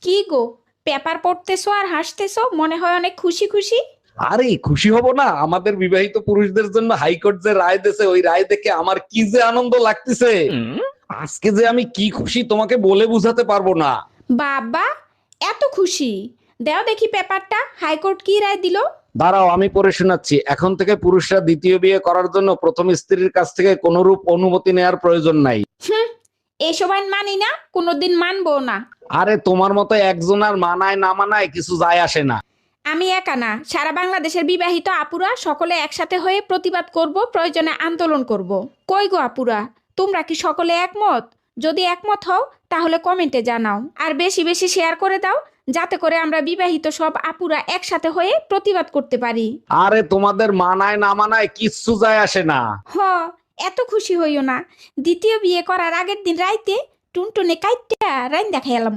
কি গো, পেপার পড়তেছো আর হাসতেছো, মনে হয় অনেক খুশি খুশি। আরে খুশি হব না? আমাদের বিবাহিত পুরুষদের জন্য হাইকোর্ট যে রায় দিয়েছে, ওই রায় দেখে আমার কি যে আনন্দ লাগতেছে। আজকে যে আমি কি খুশি তোমাকে বলে বুঝাতে পারবো না। বাবা, এত খুশি! দেও দেখি পেপারটা, হাইকোর্ট কি রায় দিল। দাঁড়াও, আমি পড়ে শোনাচ্ছি। এখন থেকে পুরুষরা দ্বিতীয় বিয়ে করার জন্য প্রথম স্ত্রীর কাছ থেকে কোনরূপ অনুমতি নেওয়ার প্রয়োজন নাই। হুম, এসব আইন মানি না, কোনোদিন মানবো না। আরে তোমার মতো একজন আর মানায় না মানায় কিছু যায় আসে না। আমি একা না, সারা বাংলাদেশের বিবাহিত আপুরা সকলে একসাথে হয়ে প্রতিবাদ করব, প্রয়োজনে আন্দোলন করব। কই গো আপুরা, তোমরা কি সকলে একমত? যদি একমত হও তাহলে কমেন্টে জানাও, আর বেশি বেশি শেয়ার করে দাও, যাতে করে আমরা বিবাহিত সব আপুরা একসাথে হয়ে প্রতিবাদ করতে পারি। আরে তোমাদের মানায় না মানায় কিচ্ছু যায় আসে না। হ, এত খুশি হইও না। দ্বিতীয় বিয়ে করার আগের দিন রাইতে টুনটুনে কাইটটা রাইন্দা খেলাম।